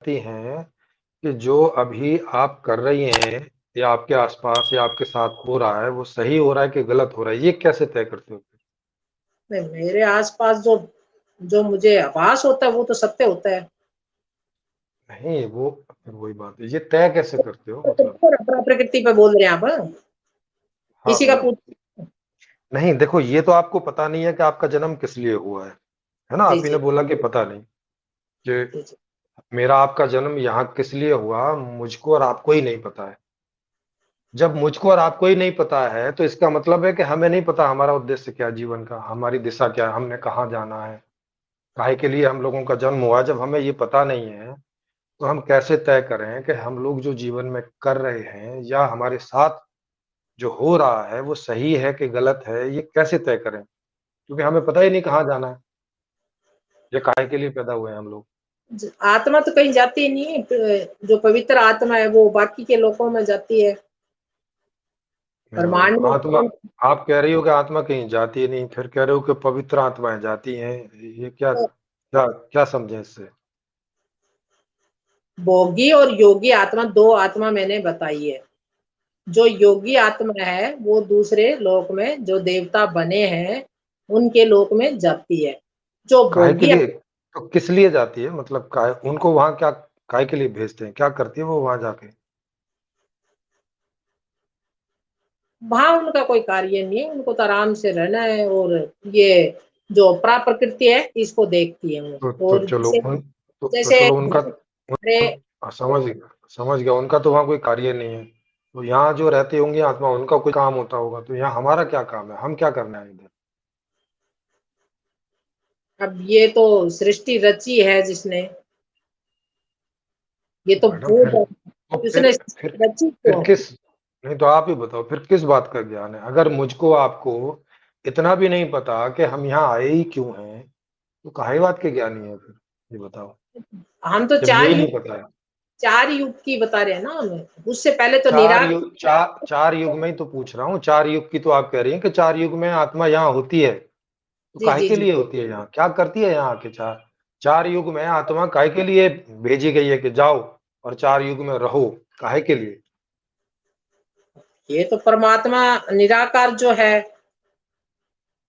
कहती हैं कि जो अभी आप कर रही हैं या आपके आसपास या आपके साथ हो रहा है वो सही हो रहा है कि गलत हो रहा है, ये कैसे तय करते हो? नहीं, मेरे आसपास जो जो मुझे आभास होता है वो तो सत्य होता है। नहीं, वो फिर वही बात है, ये तय कैसे करते हो मतलब? तो प्रकृति पे बोल रहे हैं आप? हाँ किसी का मतलब, पूछ। नहीं देखो, ये तो आपको पता नहीं है कि आपका जन्म किस लिए हुआ है ना? जी आप ही ने जी बोला कि पता नहीं कि जी जी। मेरा आपका जन्म यहाँ किस लिए हुआ, मुझको और आपको ही नहीं पता है। जब मुझको और आपको ही नहीं पता है तो इसका मतलब है कि हमें नहीं पता हमारा उद्देश्य क्या है जीवन का, हमारी दिशा क्या है, हमने कहाँ जाना है, काहे के लिए हम लोगों का जन्म हुआ। जब हमें ये पता नहीं है तो हम कैसे तय करें कि हम लोग जो जीवन में कर रहे हैं या हमारे साथ जो हो रहा है वो सही है कि गलत है, ये कैसे तय करें? क्योंकि हमें पता ही नहीं कहाँ जाना है या काहे के लिए पैदा हुए हैं हम लोग। आत्मा तो कहीं जाती ही नहीं है। जो पवित्र आत्मा है वो बाकी के लोकों में जाती है। ब्रह्मांड में। आत्मा, आप कह रही हो कि आत्मा कहीं जाती नहीं, फिर कह रहे हो कि पवित्र आत्माएं जाती हैं। ये क्या क्या क्या समझे इससे? भोगी और योगी आत्मा, दो आत्मा मैंने बताई है। जो योगी आत्मा है वो दूसरे लोक में, जो देवता बने हैं उनके लोक में जाती है। जो काहे के भोगी लिए, तो किस लिए जाती है मतलब, काहे उनको वहां क्या, काहे के लिए भेजते हैं, क्या करती है वो वहां जाके? वहां उनका कोई कार्य नहीं है, उनको तो आराम से रहना है। और ये जो प्रकृति है इसको देखती है वो। तो और चलो जैसे उन, तो जैसे चलो उनका हमारे समझ गया, उनका तो वहाँ कोई कार्य नहीं है। तो यहाँ जो रहती होंगी आत्मा, उनका कोई काम होता होगा, तो यहाँ हमारा क्या काम है, हम क्या करना है इधर? अब ये तो सृष्टि रची है जिसने, ये तो मैडम फिर, वो तो जिसने फिर रची फिर तो। किस, नहीं तो आप ही बताओ फिर किस बात का ज्ञान है? अगर मुझको आपको इतना भी नहीं पता कि हम यहाँ आए ही क्यों हैं, तो काहे बात के ज्ञानी है फिर? ये बताओ, हम तो जब यही नहीं पता है। चार युग की बता रहे हैं ना हमें। उससे पहले तो चार युग में ही तो पूछ रहा हूँ, चार युग की तो आप कह रही हैं कि चार युग में आत्मा यहाँ होती है, तो जी काहे जी के जी। लिए होती है यहाँ, क्या करती है यहाँ आके? चार चार युग में आत्मा काहे के लिए भेजी गई है कि जाओ और चार युग में रहो, काहे के लिए? ये तो परमात्मा निराकार जो है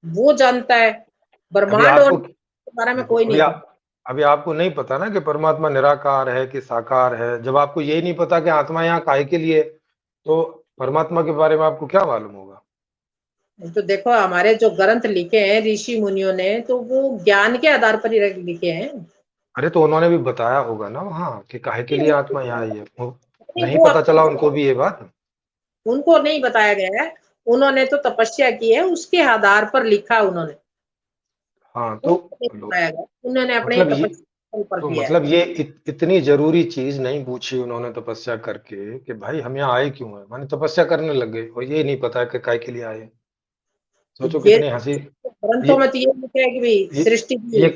वो जानता है। अभी ब्रह्मांड और आपको के बारे में देखो, कोई नहीं। अभी आपको नहीं पता ना कि परमात्मा निराकार है कि साकार है। जब आपको यही नहीं पता कि आत्मा यहाँ काहे के लिए, तो परमात्मा के बारे में आपको क्या मालूम होगा? तो देखो हमारे जो ग्रंथ लिखे हैं ऋषि मुनियों ने, तो वो ज्ञान के आधार पर ही लिखे हैं। अरे तो उन्होंने भी बताया होगा ना वहां कि काहे के लिए आत्मा यहाँ आई है, नहीं वो पता चला उनको भी ये बात? उनको नहीं बताया गया है। उन्होंने तो तपस्या की है, उसके आधार पर लिखा उन्होंने। हाँ तो उनको नहीं लो, बताया गया, उन्होंने अपने मतलब ये, तपस्या के ऊपर तो किया है। मतलब ये इतनी जरूरी चीज नहीं पूछी उन्होंने तपस्या करके कि भाई हम यहाँ आए क्यों हैं, माने तपस्या करने लग गए और ये नहीं पता है कि काय के लिए आए हैं। तो सोचो ये कितनी हंसी। ग्रंथों ये में तो ये लिखा है कि भाई ये सृष्टि की। ये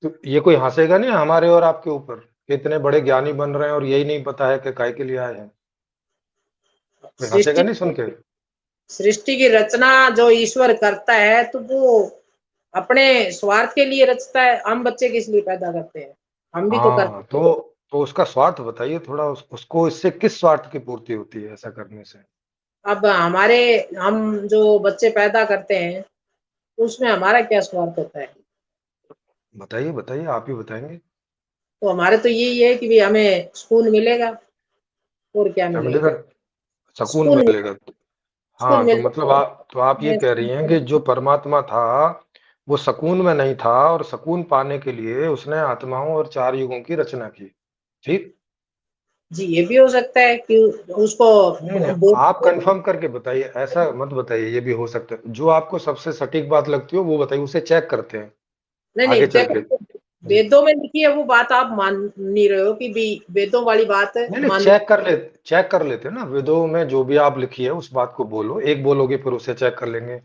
तो ये कोई हंसेगा नहीं हमारे और आपके ऊपर कि इतने बड़े ज्ञानी बन रहे हैं और यही नहीं पता है कि काय के लिए आए हैं? कोई हंसेगा सृष्टि नहीं सुन के? सृष्टि की रचना जो ईश्वर करता है तो वो अपने स्वार्थ के लिए रचता है। हम बच्चे किस लिए पैदा करते हैं? हम भी तो करते हाँ तो उसका स्वार्थ बताइए थोड़ा, उसको इससे किस स्वार्थ की पूर्ति होती है ऐसा करने से? हैं। अब हमारे हम जो बच्चे पैदा करते हैं उसमें हमारा क्या स्वार्थ होता है? बताइए बताइए, आप ही बताएंगे। तो हमारे तो यही है कि भाई हमें सुकून मिलेगा। और क्या क्या मिलेगा? मिलेगा? सुकून सुकून मिलेगा? सुकून हाँ तो मतलब मिलता आप ये कह रही हैं कि जो परमात्मा था वो सुकून में नहीं था और सुकून पाने के लिए उसने आत्माओं और चार युगों की रचना की, ठीक? जी। ये भी हो सकता है कि उसको नहीं नहीं, आप कंफर्म करके बताइए, ऐसा मत बताइए ये भी हो सकता है। जो आपको सबसे सटीक बात लगती हो वो बताइए, उसे चेक करते हैं नहीं आगे नहीं चल के। देखो, जी, वेदों में लिखी है वो बात आप मान नहीं रहे हो कि भी वेदों वाली बात नहीं नहीं, मान। चेक कर लेते हैं ना, वेदों में जो भी आप लिखी है उस बात को बोलो, एक बोलोगे फिर उसे चेक कर लेंगे।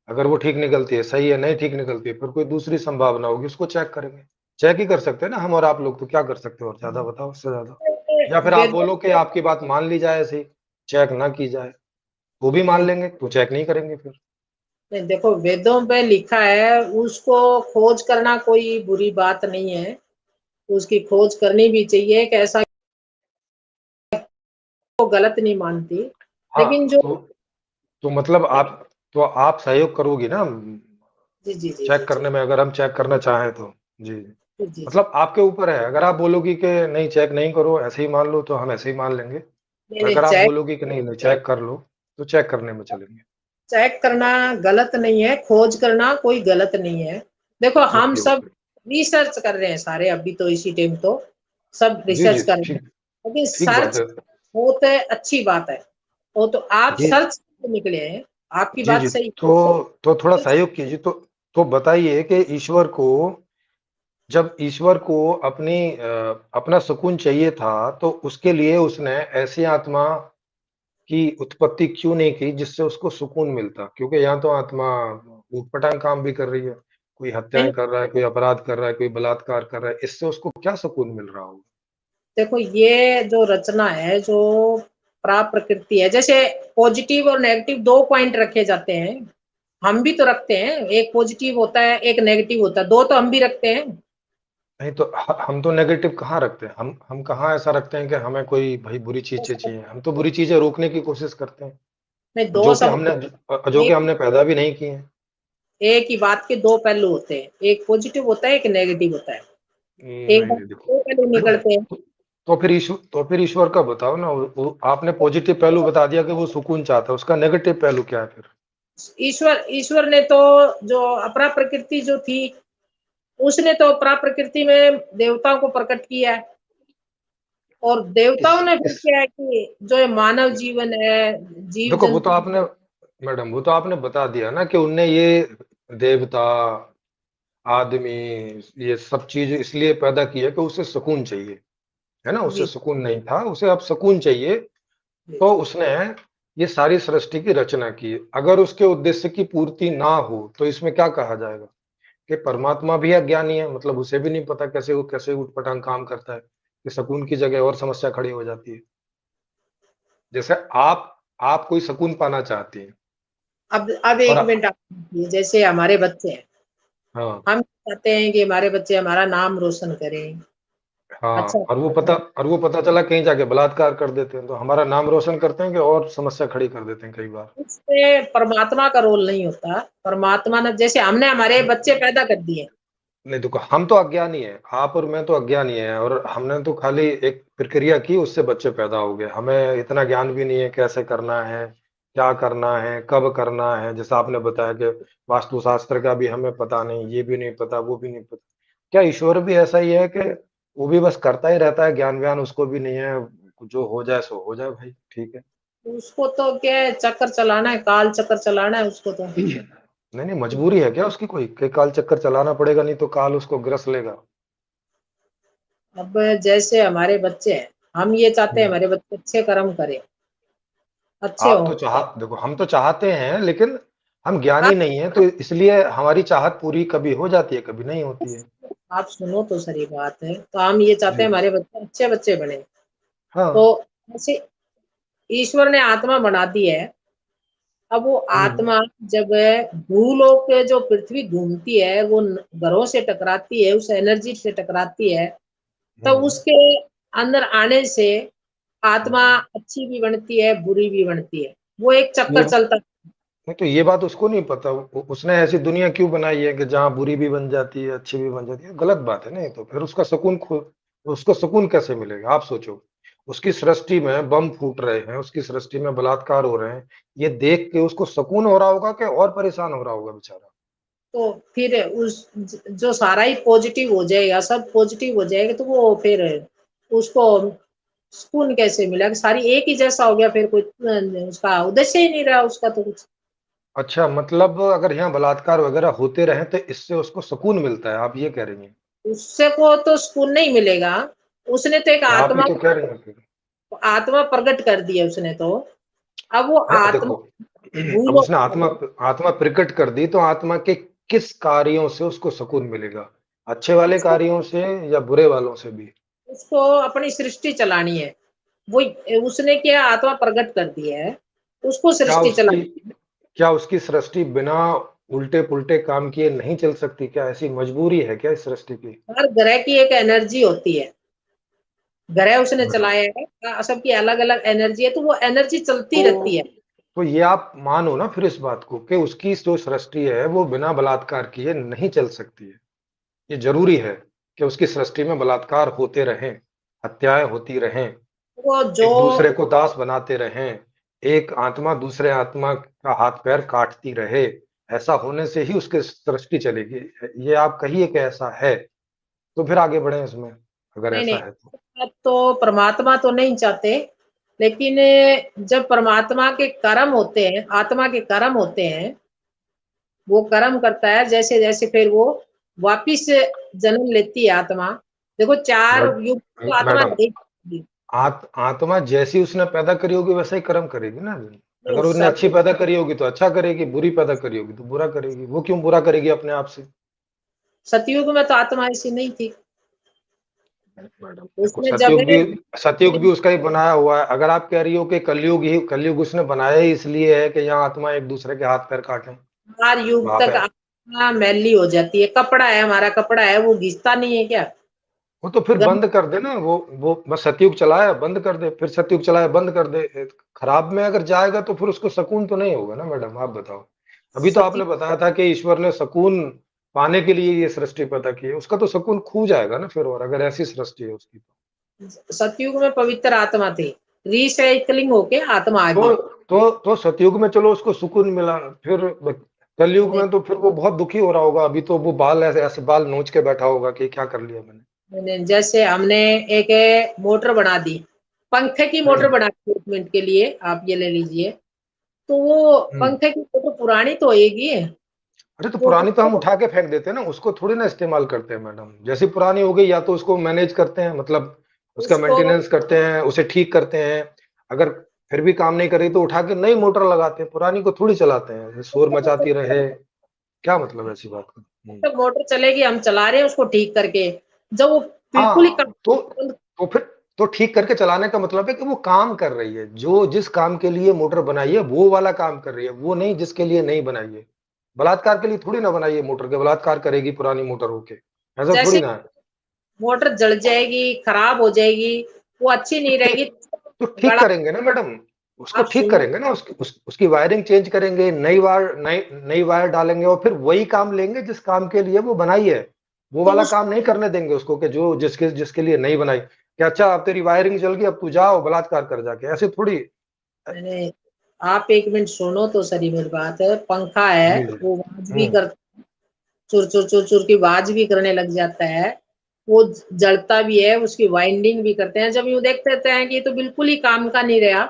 अगर वो ठीक निकलती है सही है, नहीं ठीक निकलती है फिर कोई दूसरी संभावना होगी उसको चेक करेंगे। चेक ही कर सकते हैं ना हम और आप लोग, तो क्या कर सकते हो और ज्यादा, बताओ उससे ज्यादा? या फिर आप वेदों बोलो कि आपकी बात मान ली जाए ऐसे ही, चेक ना की जाए, वो भी मान में लेंगे तो चेक नहीं करेंगे फिर। देखो वेदों में लिखा है, उसको खोज करना कोई बुरी बात नहीं है। उसकी खोज करनी भी चाहिए कि ऐसा वो गलत नहीं मानती, हाँ, लेकिन जो तो मतलब आप सहयोग करोगी ना जी, जी, जी, चेक जी, जी, करने में, अगर हम चेक करना चाहें तो? जी। जी, जी, जी। मतलब आपके ऊपर है, अगर आप बोलोगी कि नहीं चेक नहीं करो, ऐसे ही मान लो, तो हम ऐसे ही मान लेंगे। नहीं, नहीं, अगर आप चेक बोलोगी कि नहीं, नहीं चेक कर लो, तो चेक करने में चलेंगे। चेक करना गलत नहीं है, खोज करना कोई गलत नहीं है। देखो हम ओके, सब ओके। रिसर्च कर रहे हैं सारे, अभी तो इसी टाइम तो सब जी, जी, रिसर्च कर रहे हैं, ठीक लेकिन ठीक बात सर्च है। बहुत अच्छी बात है। वो तो आप ये सर्च से निकले हैं, आपकी जी, बात जी। सही तो थोड़ा है। सहयोग कीजिए, तो बताइए कि जब ईश्वर को अपना सुकून चाहिए था, तो उसके लिए उसने ऐसी आत्मा की उत्पत्ति क्यों नहीं की जिससे उसको सुकून मिलता? क्योंकि यहाँ तो आत्मा ऊटपटांग काम भी कर रही है, कोई हत्याएँ नहीं, कर रहा है, कोई अपराध कर रहा है, कोई बलात्कार कर रहा है, इससे उसको क्या सुकून मिल रहा होगा? देखो ये जो रचना है, जो प्रकृति है, जैसे पॉजिटिव और नेगेटिव दो पॉइंट रखे जाते हैं, हम भी तो रखते हैं, एक पॉजिटिव होता है एक नेगेटिव होता है, दो तो हम भी रखते हैं। नहीं तो हम तो नेगेटिव कहाँ रखते हैं? हम कहाँ ऐसा रखते हैं कि हमें कोई भाई बुरी चीज़ें चाहिए? हम तो बुरी चीज़ें रोकने की कोशिश करते हैं, नहीं, दो जो कि सब एक हमने पैदा भी नहीं की हैं। एक ही बात के दो पहलू होते हैं, एक पॉजिटिव होता है एक नेगेटिव होता है। एक नहीं, बात नहीं देखो दो पहलू देखो निकलते हैं। तो फिर ईश्वर का बताओ ना, वो आपने पॉजिटिव पहलू बता दिया कि वो सुकून चाहता है, उसका नेगेटिव पहलू क्या है फिर? ईश्वर ईश्वर ने तो जो अपरा प्रकृति जो थी, उसने तो अपरा प्रकृति में देवताओं को प्रकट किया है, और किस देवताओं ने फिर किस क्या है कि जो ये मानव जीवन है, जीव देखो जंतु, वो तो आपने बता दिया ना कि उनने ये देवता, आदमी, ये सब चीज़ इसलिए पैदा की है कि उसे सुकून चाहिए, है ना? उसे जी, सुकून नहीं था, उसे अब सुकून चाहिए, जी, तो उसने ये सारी सृष्टि की रचना की। अगर उसके उद्देश्य की पूर्ति ना हो, तो इसमें क्या कहा जाएगा? कि परमात्मा भी अज्ञानी है, मतलब उसे भी नहीं पता कैसे वो कैसे ऊटपटांग काम करता है, कि सुकून की जगह और समस्या खड़ी हो जाती है। जैसे आप कोई सुकून पाना चाहती हैं अब और एक मिनट आप देखिए, जैसे हमारे बच्चे हैं, हाँ, हम चाहते हैं कि हमारे बच्चे हमारा नाम रोशन करें, हाँ, अच्छा, और वो पता चला कहीं जाके बलात्कार कर देते हैं, तो हमारा नाम रोशन करते हैं कि और समस्या खड़ी कर देते हैं कई बार। उसमें परमात्मा का रोल नहीं होता। परमात्मा ने, जैसे हमने हमारे बच्चे पैदा कर दिए, नहीं देखो, हम तो अज्ञानी हैं, आप और मैं तो अज्ञानी हैं, और हमने तो खाली एक प्रक्रिया की, उससे बच्चे पैदा हो गए। हमें इतना ज्ञान भी नहीं है कैसे करना है, क्या करना है, कब करना है। जैसा आपने बताया कि वास्तुशास्त्र का भी हमें पता नहीं, ये भी नहीं पता, वो भी नहीं पता। क्या ईश्वर भी ऐसा ही है कि वो भी बस करता ही रहता है, ज्ञान व्यान उसको भी नहीं है? जो हो जाए सो हो जाए भाई, ठीक है। उसको तो क्या है, चक्कर चलाना है, काल चक्कर चलाना है उसको तो। नहीं नहीं, मजबूरी है क्या उसकी कोई, कि काल चक्कर चलाना पड़ेगा, नहीं तो काल उसको ग्रस लेगा? अब जैसे हमारे बच्चे हैं, हम ये चाहते हैं हम्म। हमारे बच्चे अच्छे कर्म करें, अच्छे आप हों। तो देखो, हम तो चाहते हैं, लेकिन हम ज्ञानी आप नहीं है, तो इसलिए हमारी चाहत पूरी कभी हो जाती है, कभी नहीं होती है। आप सुनो तो सही बात है, तो हम ये चाहते जी। हैं हमारे बच्चे अच्छे बच्चे बने। तो हाँ। ऐसे ईश्वर ने आत्मा बना दी है। अब वो हम्म। आत्मा जब भूलोक पे जो पृथ्वी घूमती है, वो ग्रहों से टकराती है, उस एनर्जी से टकराती है, तो हम्म। उसके अंदर आने से आत्मा हम्म। अच्छी भी बनती है, बुरी भी बनती है। वो एक ये चक्कर चलता है। नहीं तो ये बात उसको नहीं पता, उसने ऐसी दुनिया क्यों बनाई है कि जहाँ बुरी भी बन जाती है, अच्छी भी बन जाती है? गलत बात है ना ये तो। फिर उसको सुकून कैसे मिलेगा? आप सोचो, उसकी सृष्टि में बम फूट रहे हैं, उसकी सृष्टि में बलात्कार हो रहे हैं, ये देख के उसको सुकून हो रहा होगा कि और परेशान हो रहा होगा बेचारा? तो फिर उस जो सारा ही पॉजिटिव हो जाएगा, सब पॉजिटिव हो जाएगा, तो वो फिर उसको सुकून कैसे मिलेगा? सारी एक ही जैसा हो गया, फिर कोई उसका उद्देश्य ही नहीं रहा उसका तो कुछ। अच्छा, मतलब अगर यहाँ बलात्कार वगैरह होते रहे तो इससे उसको सुकून मिलता है, आप ये कह रही हैं? उससे को तो सुकून नहीं मिलेगा। उसने तो एक आप ही आत्मा तो कह रही हैं फिर। आत्मा प्रकट कर दी है उसने तो। अब वो हाँ आत्मा देखो, अब भूलो उसने आत्मा आत्मा प्रकट कर दी, तो आत्मा के किस कार्यों से उसको सुकून मिलेगा? अच्छे वाले कार्यों से या बुरे वालों से भी? उसको अपनी सृष्टि चलानी है। वो उसने क्या आत्मा प्रकट कर दी है, उसको क्या सृष्टि उसकी चलानी है। क्या उसकी सृष्टि बिना उल्टे पुल्टे काम किए नहीं चल सकती क्या? ऐसी मजबूरी है क्या इस सृष्टि की? हर ग्रह की एक एनर्जी होती है, ग्रह उसने मैडम, चलाया है, सबकी अलग अलग एनर्जी है, तो वो एनर्जी चलती रहती है। तो तो ये आप मानो ना फिर इस बात को कि उसकी जो सृष्टि है वो बिना बलात्कार किए नहीं चल सकती है। ये जरूरी है कि उसकी सृष्टि में बलात्कार होते रहें, हत्याएं होती रहें, वो जो एक दूसरे को दास बनाते रहें, एक आत्मा दूसरे आत्मा का हाथ पैर काटती रहे। ऐसा होने से ही उसकी सृष्टि चलेगी। ये आप कहिए कि ऐसा है, तो फिर आगे बढ़े इसमें, अगर नहीं ऐसा नहीं, है तो। अब तो परमात्मा तो नहीं चाहते, लेकिन जब परमात्मा के कर्म होते हैं, आत्मा के कर्म होते हैं, वो कर्म करता है जैसे जैसे, फिर वो वापिस जन्म लेती है आत्मा। देखो, चार मैड- युग तो आत्मा मैडम, नहीं करती। आत्मा जैसी उसने पैदा करी होगी वैसा ही कर्म करेगी ना। नहीं, अगर उसने सब अच्छी पैदा करी होगी तो अच्छा करेगी, बुरी पैदा करी होगी तो बुरा करेगी। वो क्यों बुरा करेगी अपने आप से? सतयुग में तो आत्मा ऐसी नहीं थी। मैडम देखो, उसमें जब सतयुग भी उसका ही बनाया हुआ है। अगर आप कह रही हो कि कलयुग उसने बनाया ही इसलिए है कि यहाँ आत्मा एक दूसरे के हाथ पैर काटें, चार युग वहां तक पे आत्मा मैली हो जाती है। कपड़ा है, हमारा कपड़ा है, वो घिसता नहीं है क्या? वो तो फिर गंद बंद कर दे ना। वो बस सतयुग चलाया बंद कर दे, फिर सतयुग चलाया बंद कर दे। खराब में अगर जाएगा तो फिर उसको सुकून तो नहीं होगा ना मैडम, आप बताओ। अभी तो आपने सतयुग बताया था कि ईश्वर ने सुकून पाने के लिए ये सृष्टि पैदा की है। उसका तो सुकून खो जाएगा ना फिर, और अगर ऐसी सृष्टि है उसकी सतयुग में पवित्र आत्मा थी, रिसाइकलिंग होके आत्मा आ तो गई। तो सतयुग में चलो उसको सुकून मिला। फिर कलयुग नहीं, में तो फिर वो बहुत दुखी हो रहा होगा। अभी तो वो बाल ऐसे ऐसे बाल नोच के बैठा होगा कि क्या कर लिया मैंने। जैसे हमने एक मोटर बना दी, पंखे की मोटर हम्म बना दी 1 मिनट के लिए, आप ये ले लीजिए, तो वो हम्म। पंखे की मोटर पुरानी तो होएगी। अरे तो वो पुरानी तो हम उठा के फेंक देते हैं ना, उसको थोड़ी ना इस्तेमाल करते हैं मैडम। जैसी पुरानी हो गई या तो उसको मैनेज करते हैं, मतलब उसका उसको मेंटेनेंस करते हैं, उसे ठीक करते हैं। अगर फिर भी काम नहीं करे तो उठा के नई मोटर लगाते हैं, पुरानी को थोड़ी चलाते हैं शोर मचाती रहे। क्या मतलब है ऐसी बात का? तक मोटर चलेगी, हम चला रहे हैं उसको ठीक करके, जब वो बिल्कुल ही हाँ तो फिर तो ठीक करके चलाने का मतलब है कि वो काम कर रही है, जो जिस काम के लिए मोटर बनाई है वो वाला काम कर रही है, वो नहीं जिसके लिए नहीं बनाई है। बलात्कार के लिए थोड़ी ना बनाई है मोटर के, बलात्कार करेगी पुरानी मोटर होके? ऐसा थोड़ी जैसे ना है। मोटर जल जाएगी, खराब हो जाएगी, वो अच्छी नहीं तो रहेगी। ठीक तो ठीक बड़ा, करेंगे ना मैडम, उसको आप ठीक सुनो, करेंगे ना। उसकी वायरिंग चेंज करेंगे, नई वायर डालेंगे, और फिर वही काम लेंगे जिस काम के लिए वो बनाई है। वो तो वाला उस काम नहीं करने देंगे उसको कि जो जिसके जिसके लिए नहीं बनाई। कि अच्छा अब तेरी वायरिंग जल गई, अब तू जाओ बलात्कार कर जाके, ऐसे थोड़ी। मैंने, आप 1 मिनट सुनो तो सही मेरी बात है। पंखा है, जी जी। वो आवाज भी हम्म। कर, चुर चुर चुर चुर की आवाज भी करने लग जाता है। वो जलता भी है, उसकी वाइंडिंग भी करते हैं। जब यूं देखते हैं कि ये तो बिल्कुल ही काम का नहीं रहा,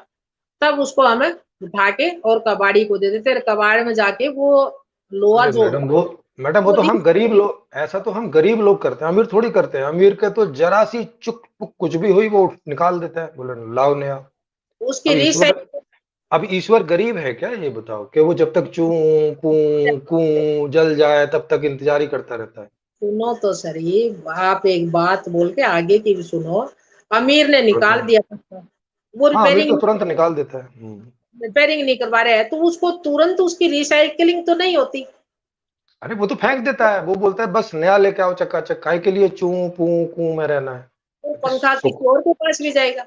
तब उसको हमें उठा के और कबाड़ी को दे देते हैं। कबाड़ में जाके वो लोहा अरे जो मैडम, होता है, वो वो तो हम गरीब लोग, ऐसा तो हम गरीब लोग करते हैं, अमीर थोड़ी करते हैं। अमीर के तो जरा सी चुक पुक कुछ भी हुई वो निकाल देता है, बोले लाओ नया। उसकी अब ईश्वर रिसाइकिल। अब ईश्वर गरीब है क्या? ये बताओ कि वो जब तक चू पू कू जल जाए तब तक इंतजार ही करता रहता है। सुनो तो सही, आप एक बात बोल के आगे की भी सुनो। अमीर ने निकाल बताओ। दिया पंखा, वो हाँ, अमीर तो रिपेयरिंग तुरंत निकाल देता है। रिपेयरिंग नहीं करवा रहे हैं, तो उसको तुरंत उसकी रिसाइकिलिंग तो नहीं होती। अरे वो तो फेंक देता है, वो बोलता है बस नया लेके आओ चकाचक, काय के लिए चू पू कू में रहना वो है। पंखा किसी और के पास भी जाएगा,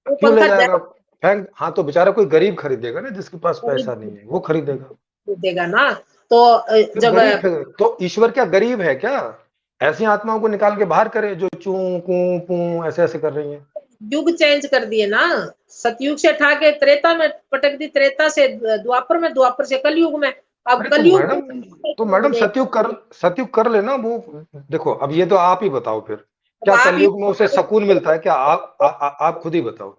वो क्यों ले पंखा जाएगा? फेंक, हाँ तो बेचारा कोई गरीब खरीदेगा ना, जिसके पास पैसा नहीं है वो खरीदेगा। देगा ना। तो फिर जब गरीब तो ईश्वर क्या गरीब है क्या? ऐसी आत्माओं को निकाल के बाहर करे जो चू कू पू ऐसे ऐसे कर रही हैं। युग चेंज कर दिए ना, सतयुग से उठा के त्रेता में पटक दी, त्रेता से द्वापर में, द्वापर से कलयुग में, अब अरे कलयुग में तो हो मैडम जाएगी। सतयुग कर लेना वो। देखो अब ये तो आप ही बताओ फिर, अब क्या आप कलयुग में उसे सुकून मिलता है क्या? आप खुद ही बताओ।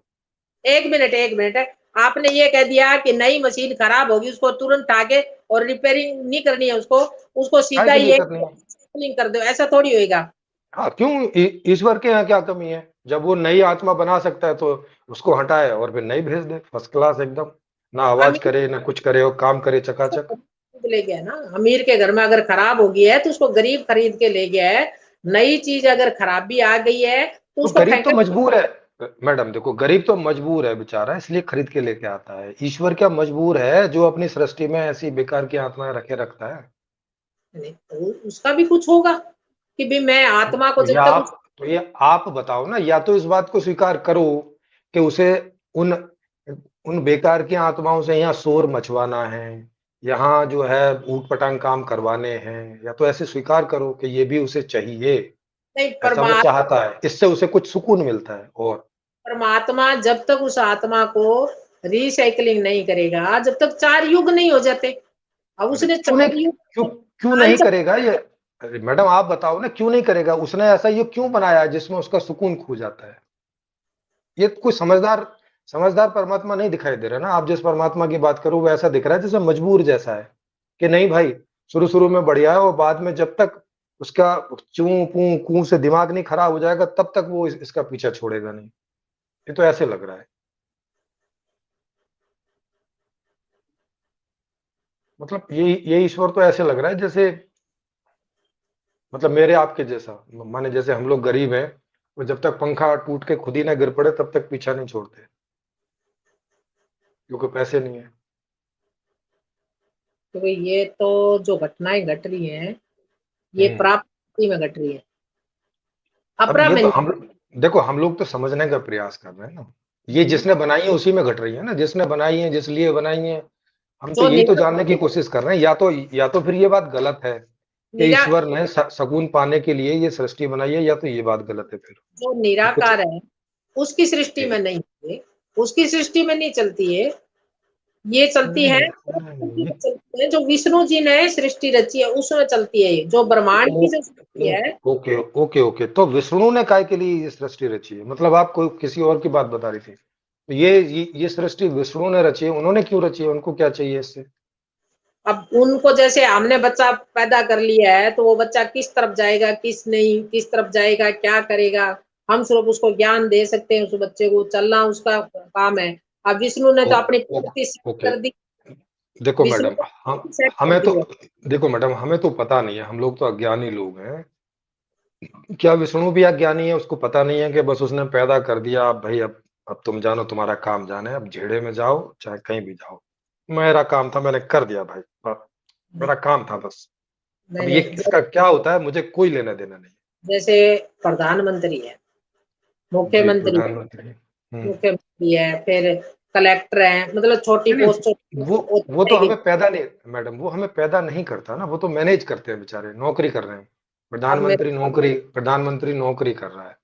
1 मिनट 1 मिनट है, आपने ये कह दिया कि नई मशीन खराब होगी, उसको तुरंत उठा के और रिपेयरिंग नहीं करनी है, उसको उसको काय सीधा के लिए ये करनी है? कर दो, ऐसा थोड़ी होएगा। हाँ क्यों? ईश्वर के यहाँ क्या कमी है? जब वो नई आत्मा बना सकता है तो उसको हटाए और फिर नई भेज दे, फर्स्ट क्लास एकदम। ना आवाज अमीर करे ना कुछ करे, और काम करे चकाचक। ले गया ना, अमीर के घर में अगर खराब हो गई है तो उसको गरीब खरीद के ले गया है। नई चीज अगर खराबी आ गई है तो तो उसको गरीब तो फेंकना मजबूर है। मैडम देखो, गरीब तो मजबूर है बेचारा, इसलिए खरीद के लेके आता है। ईश्वर क्या मजबूर है जो अपनी सृष्टि में ऐसी बेकार की आत्माएं रखे रखता है? नहीं, तो उसका भी कुछ होगा कि भाई मैं आत्मा को तो जब या तक उस आप बताओ ना, या तो इस बात को स्वीकार करो कि उसे उन उन बेकार की आत्माओं से यहाँ शोर मचवाना है, यहाँ जो है ऊट पटांग काम करवाने हैं, या तो ऐसे स्वीकार करो कि ये भी उसे चाहिए, नहीं, ऐसा वो चाहता है, इससे उसे कुछ सुकून मिलता है। और परमात्मा जब तक उस आत्मा को रिसाइकलिंग नहीं करेगा, जब तक 4 युग नहीं हो जाते। अब अरे उसने क्यों नहीं, 4 युग क्यों मान नहीं सब करेगा ये? अरे मैडम आप बताओ ना, क्यों नहीं करेगा? उसने ऐसा ये क्यों बनाया है जिसमें उसका सुकून खो जाता है? ये कोई समझदार समझदार परमात्मा नहीं दिखाई दे रहा ना। आप जिस परमात्मा की बात करो वो ऐसा दिख रहा है जैसे मजबूर जैसा है, कि नहीं भाई, शुरू शुरू में बढ़िया है और बाद में जब तक उसका चू पू कू से दिमाग नहीं खराब हो जाएगा तब तक वो इसका पीछा छोड़ेगा नहीं। ये तो ऐसे लग रहा है, मतलब ये ईश्वर तो ऐसे लग रहा है जैसे, मतलब मेरे आपके जैसा, माने जैसे हम लोग गरीब हैं, और जब तक पंखा टूट के खुद ही ना गिर पड़े तब तक पीछा नहीं छोड़ते, क्योंकि पैसे नहीं है। तो ये तो जो घटनाएं घट रही हैं, ये हम्म। प्राप्ति में घट रही है, अब अपरा ये में तो नहीं। हम, देखो हम लोग तो समझने का प्रयास कर रहे हैं ना, ये जिसने बनाई है उसी में घट रही है ना, जिसने बनाई है, जिस लिए बनाई है। हम तो जो यही तो निरा जानने की कोशिश कर रहे हैं, या तो फिर ये बात गलत है कि निरा ईश्वर ने सगुन पाने के लिए ये सृष्टि बनाई है, या तो ये बात गलत है फिर। जो कुछ निराकार है, उसकी सृष्टि में नहीं है, उसकी सृष्टि में नहीं चलती है। ये चलती है, नहीं वो सृष्टि नहीं, में चलती है जो विष्णु जी ने सृष्टि रची है, उसमें चलती है। ये जो ब्रह्मांड ओ, की जो सृष्टि है, ओके ओके ओके, तो विष्णु ने काय के लिए ये सृष्टि रची है? मतलब आप कोई किसी और की बात बता रही थी, तो ये सृष्टि विष्णु ने रची है, उन्होंने क्यों रची है? उनको क्या चाहिए इससे? अब उनको जैसे हमने बच्चा पैदा कर लिया है, तो वो बच्चा किस तरफ जाएगा, किस नहीं, किस तरफ जाएगा, क्या करेगा, हम सिर्फ उसको ज्ञान दे सकते हैं। उस बच्चे को चलना उसका काम है। अब विष्णु ने ओ, तो अपनी ओ, प्रकृति सेट ओके, कर दी। देखो विष्णु मैडम, ने हम प्रकृति सेट कर हमें तो दी है। देखो मैडम, हमें तो पता नहीं है, हम लोग तो अज्ञानी लोग हैं। क्या विष्णु भी अज्ञानी है? उसको पता नहीं है कि बस उसने पैदा कर दिया, अब भाई अब तुम जानो, तुम्हारा काम जाने, अब झेड़े में जाओ चाहे कहीं भी जाओ, मेरा काम था मैंने कर दिया भाई, नहीं मेरा काम था बस। नहीं अब ये नहीं, किसका क्या होता है मुझे कोई लेना देना नहीं। जैसे प्रधानमंत्री है, जी, मुख्यमंत्री, प्रधानमंत्री। मुख्यमंत्री है, फिर कलेक्टर है, मतलब छोटी नहीं पोस्ट नहीं, वो तो की। हमें पैदा नहीं, मैडम वो हमें पैदा नहीं करता ना, वो तो मैनेज करते हैं बेचारे, नौकरी कर रहे हैं। अब मेरे प्रधानमंत्री नौकरी कर रहा है,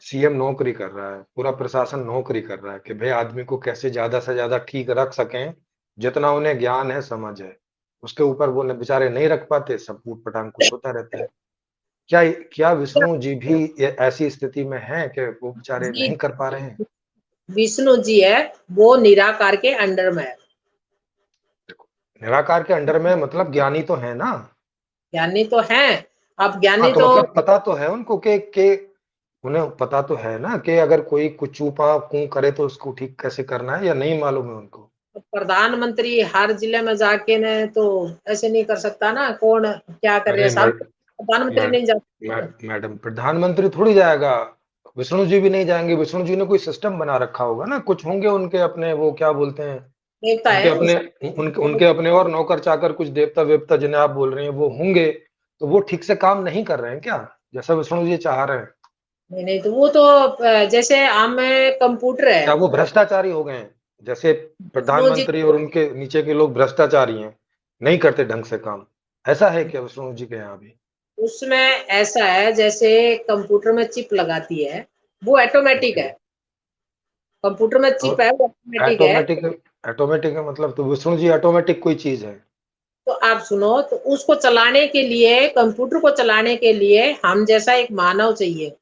सीएम नौकरी कर रहा है, पूरा प्रशासन नौकरी कर रहा है कि भाई आदमी को कैसे ज्यादा से ज्यादा ठीक रख सकें, जितना उन्हें ज्ञान है, समझ है, उसके ऊपर वो बेचारे नहीं रख पाते, सब ऊट पटांग कुछ होता रहता है। क्या क्या विष्णु जी भी ऐसी स्थिति में हैं कि वो बेचारे जी, नहीं कर पा रहे हैं? विष्णु जी है, वो निराकार के अंडर में है। देखो, निराकार के अंडर में मतलब ज्ञानी तो है ना। ज्ञानी तो है। अब हाँ, ज्ञानी तो तो मतलब पता तो है उनको कि उन्हें पता तो है ना कि अगर कोई कुछ चूपा कू करे तो उसको ठीक कैसे करना है, या नहीं मालूम है उनको? प्रधानमंत्री हर जिले में जाके ने तो ऐसे नहीं कर सकता ना, कौन क्या कर रहे अरे हैं सब प्रधानमंत्री नहीं जाते। मैडम, प्रधानमंत्री थोड़ी जाएगा, विष्णु जी भी नहीं जाएंगे। विष्णु जी ने कोई सिस्टम बना रखा होगा ना, कुछ होंगे उनके अपने, वो क्या बोलते हैं, देखता उनके है अपने, उसको। उनके अपने और नौकर चाकर, कुछ देवता वेवता जिन्हें आप बोल रहे हैं वो होंगे, तो वो ठीक से काम नहीं कर रहे हैं क्या, जैसा विष्णु जी चाह रहे हैं? नहीं नहीं, तो वो तो जैसे आम में कंप्यूटर है। क्या वो भ्रष्टाचारी हो गए हैं, जैसे विष्णु जी प्रधानमंत्री और उनके नीचे के लोग भ्रष्टाचारी हैं, नहीं करते ढंग से काम? ऐसा है क्या विष्णु जी के यहाँ भी? उसमें ऐसा है जैसे कंप्यूटर में चिप लगाती है, वो ऑटोमेटिक ओके, है। कंप्यूटर में तो चिप है, वो ऑटोमेटिक है। ऑटोमेटिक, ऑटोमेटिक है मतलब, तो विष्णु जी ऑटोमेटिक कोई चीज है? तो आप सुनो, तो उसको चलाने के लिए, कंप्यूटर को चलाने के लिए हम जैसा एक मानव चाहिए।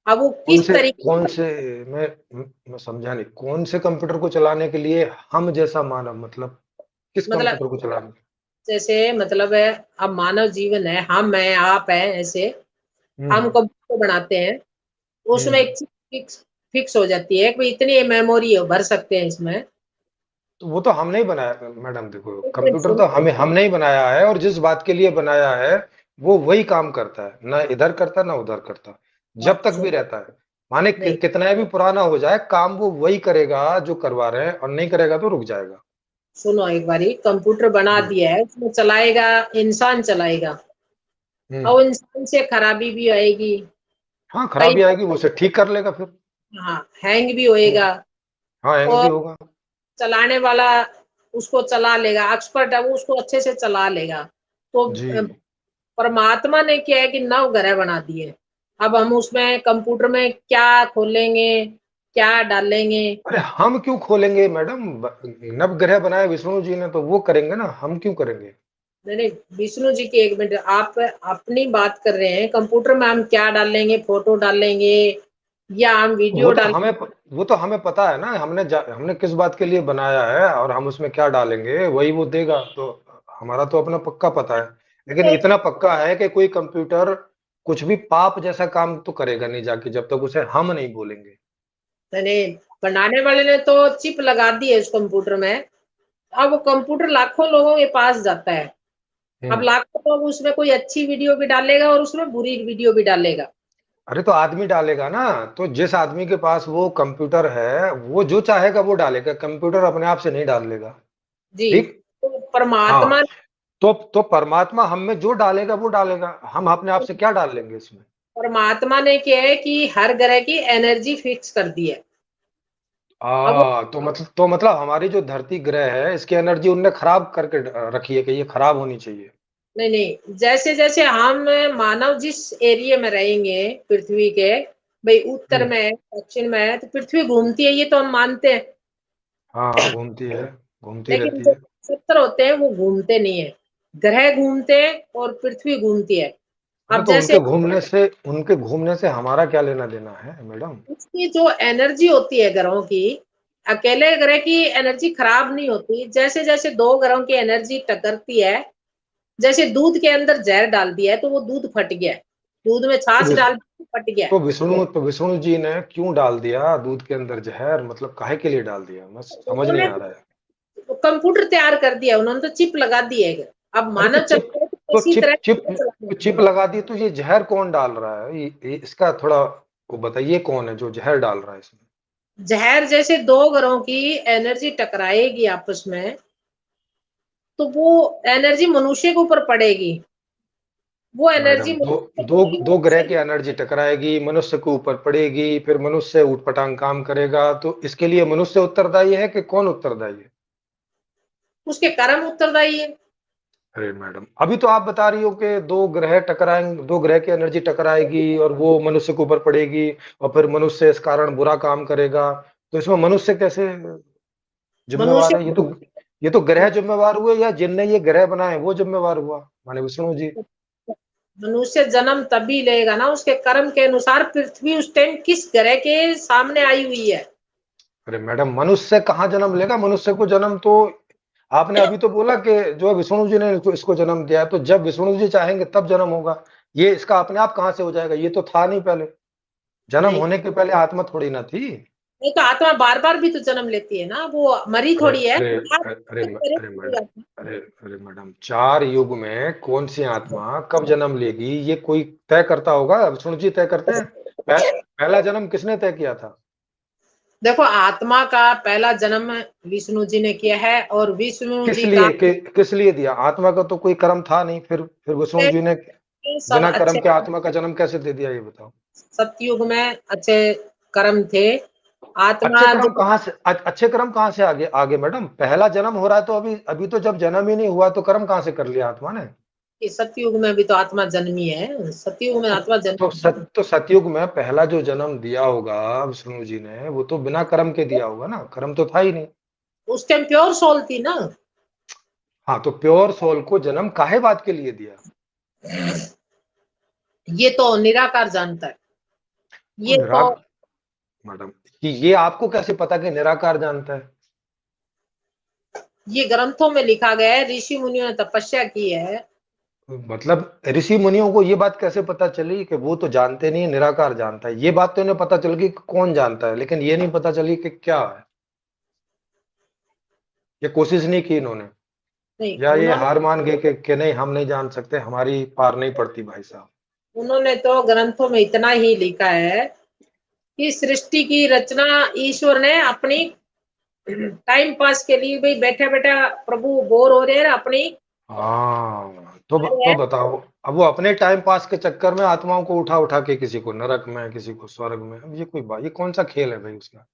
अब वो किस तरीके कौन से मैं समझा नहीं, कौन से कंप्यूटर को चलाने के लिए हम जैसा मानव, मतलब किस मतलब कंप्यूटर को चलाने? जैसे मतलब है, अब मानव जीवन है, हम हैं, आप हैं, ऐसे हम हम्म कंप्यूटर बनाते हैं। उसमें हम्म। एक चीज फिक्स हो जाती है कि इतनी मेमोरी भर सकते हैं इसमें। तो वो तो हम नहीं बनाया मैडम, देखो एक मिनट कंप्यूटर तो सुनो, हमें हम नहीं बनाया है, और जिस बात के लिए बनाया है वो वही काम करता है, ना इधर करता ना उधर करता। जब तक सुन भी रहता है। माने नहीं, कितना भी पुराना हो जाए, काम वो वही करेगा जो करवा रहे हैं, और नहीं करेगा तो रुक जाएगा। सुनो एक बारी, कंप्यूटर बना जी। दिया है, उसमें चलाएगा, इंसान चलाएगा, हम्म। और इंसान से खराबी भी आएगी, हाँ, कई खराबी आएगी, वो उसे ठीक कर लेगा फिर। हाँ हैंग भी हम्म। होएगा, हाँ, हैंग भी और होगा। चलाने वाला उसको चला लेगा, एक्सपर्ट है वो उसको अच्छे से चला लेगा। तो जी। परमात्मा ने क्या है कि नव ग्रह बना दिए। अब हम उसमें कंप्यूटर में क्या खोलेंगे, क्या डालेंगे? अरे हम क्यों खोलेंगे मैडम? नवग्रह बनाए विष्णु जी ने, तो वो करेंगे ना, हम क्यों करेंगे? नहीं नहीं, विष्णु जी की एक मिनट, आप अपनी बात कर रहे हैं, कंप्यूटर में हम क्या डालेंगे, फोटो डालेंगे या हम वीडियो वो तो डालेंगे? हमें वो तो हमें पता है ना, हमने किस बात के लिए बनाया है, और हम उसमें क्या डालेंगे वही वो देगा, तो हमारा तो अपना पक्का पता है। लेकिन इतना पक्का है कि कोई कंप्यूटर कुछ भी पाप जैसा काम तो करेगा नहीं जाके, जब तक उसे हम नहीं बोलेंगे। नहीं नहीं, बनाने वाले ने तो चिप लगा दी है उस कंप्यूटर में। अब वो कंप्यूटर लाखों लोगों के पास जाता है। अब हम्म। लाखों लोग उसमें कोई अच्छी वीडियो भी डालेगा और उसमें बुरी वीडियो भी डालेगा। अरे तो आदमी डालेगा ना, तो जिस आदमी के पास वो कंप्यूटर है, वो जो चाहेगा वो डालेगा, कंप्यूटर अपने आप से नहीं डाल लेगा। जी। ठीक। तो हाँ। परमात्मा, तो परमात्मा हम में जो डालेगा वो डालेगा, हम अपने आप से क्या डाल लेंगे इसमें? परमात्मा ने क्या है कि हर ग्रह की एनर्जी फिक्स कर दी है। अब वो तो मतलब हमारी जो धरती ग्रह है, इसकी एनर्जी उनने खराब करके रखी है कि ये खराब होनी चाहिए। नहीं नहीं, जैसे जैसे हम मानव जिस एरिया में रहेंगे पृथ्वी के, भाई उत्तर हम्म। में है, दक्षिण में है, तो पृथ्वी घूमती है, ये तो हम मानते हैं। हाँ हाँ, घूमती है, घूमती लेकिन रहती जो है। नक्षत्र होते हैं वो घूमते नहीं है, ग्रह घूमते हैं और पृथ्वी घूमती है। अरे अब तो जैसे उनके घूमने से हमारा क्या लेना देना है मैडम? उसकी जो एनर्जी होती है ग्रहों की, अकेले ग्रह की एनर्जी खराब नहीं होती। जैसे जैसे दो ग्रहों की एनर्जी टकरती है, जैसे दूध के अंदर जहर डाल दिया है तो वो दूध फट गया, दूध में तो छाछ विष, डाल दी फट गया। तो विष्णु जी ने क्यों डाल दिया दूध के अंदर जहर? मतलब काहे के लिए डाल दिया, मैं समझ नहीं उन्होंने आ रहा है। तो कंप्यूटर तैयार कर दिया, उन्होंने तो चिप लगा दी है। अब अरे तो मानव चल चिप रहा है तो तो इसी चिप तरह चिप से चलाना चिप है। लगा दी, तो ये जहर कौन डाल रहा है? इसका थोड़ा वो बताइए, कौन है जो जहर डाल रहा है इसमें? जहर जैसे दो ग्रहों की एनर्जी टकराएगी आपस में, तो वो एनर्जी मनुष्य के ऊपर पड़ेगी। वो एनर्जी मैडम, दो मनुष्य दो की दो ग्रह मनुष्य की एनर्जी टकराएगी, मनुष्य के ऊपर पड़ेगी, फिर मनुष्य ऊटपटांग काम करेगा, तो इसके लिए मनुष्य उत्तरदायी है कि कौन उत्तरदायी है? उसके कर्म उत्तरदायी है। अरे मैडम, अभी तो आप बता रही हो कि दो ग्रह की एनर्जी टकराएगी और वो मनुष्य के ऊपर पड़ेगी, और फिर मनुष्य इस कारण बुरा काम करेगा, तो इसमें मनुष्य कैसे मनुष्य जिम्मेवार है? ये तो ग्रह जिम्मेवार हुए, या जिनने ये ग्रह बनाए वो जिम्मेवार हुआ, माने विष्णु जी। मनुष्य जन्म तभी लेगा ना उसके कर्म के अनुसार। पृथ्वी उस टाइम किस ग्रह के सामने आई हुई है? अरे मैडम, मनुष्य कहाँ जन्म लेगा? मनुष्य को जन्म तो आपने अभी तो बोला कि जो विष्णु जी ने इसको जन्म दिया है, तो जब विष्णु जी चाहेंगे तब जन्म होगा। ये इसका अपने आप कहाँ से हो जाएगा? ये तो था नहीं पहले। जन्म नहीं होने के पहले आत्मा थोड़ी ना थी। नहीं, तो आत्मा बार बार भी तो जन्म लेती है ना, वो मरी अरे थोड़ी है। अरे अरे अरे मैडम, अरे मैडम, 4 युग में कौन सी आत्मा कब जन्म लेगी, ये कोई तय करता होगा? विष्णु जी तय करते हैं? पहला जन्म किसने तय किया था? देखो, आत्मा का पहला जन्म विष्णु जी ने किया है, और विष्णु किस जी का लिए किस लिए दिया? आत्मा का तो कोई कर्म था नहीं, फिर विष्णु जी ने सब बिना कर्म अच्छे, के आत्मा का जन्म कैसे दे दिया, ये बताओ? सतयुग में अच्छे कर्म थे। अच्छे आत्मा जो कर्म कहाँ से अच्छे कर्म कहाँ से आगे आगे मैडम? पहला जन्म हो रहा है, तो अभी अभी तो जब जन्म ही नहीं हुआ, तो कर्म कहाँ से कर लिया आत्मा ने? सतयुग में भी तो आत्मा जन्मी है, सतयुग में तो आत्मा जन्मी। तो सतयुग में पहला जो जन्म दिया होगा विष्णु जी ने, वो तो बिना कर्म के दिया होगा ना, कर्म तो था ही नहीं। उस टाइम प्योर सोल थी ना। हाँ, तो प्योर सोल को जन्म काहे बात के लिए दिया? ये तो निराकार जानता है। तो ये तो मैडम, कि ये आपको कैसे पता कि निराकार जानता है? ये ग्रंथों में लिखा गया है, ऋषि मुनियों ने तपस्या की है। मतलब ऋषि मुनियों को ये बात कैसे पता चली कि वो तो जानते नहीं, निराकार जानता है? ये बात तो इन्हें पता चल गई कि कौन जानता है, लेकिन ये नहीं पता चली कि क्या है। ये कोशिश नहीं की इन्होंने, नहीं या ये उन्होंने, हार मान गए कि नहीं, हम नहीं जान सकते, हमारी पार नहीं पड़ती भाई साहब। उन्होंने तो ग्रंथों में इतना ही लिखा है कि सृष्टि की रचना ईश्वर ने अपनी टाइम पास के लिए, भाई बैठा बैठा प्रभु बोर हो रहे हैं अपनी हाँ, तो है। बताओ, अब वो अपने टाइम पास के चक्कर में आत्माओं को उठा उठा के किसी को नरक में, किसी को स्वर्ग में, अब ये कोई बात, ये कौन सा खेल है भाई उसका?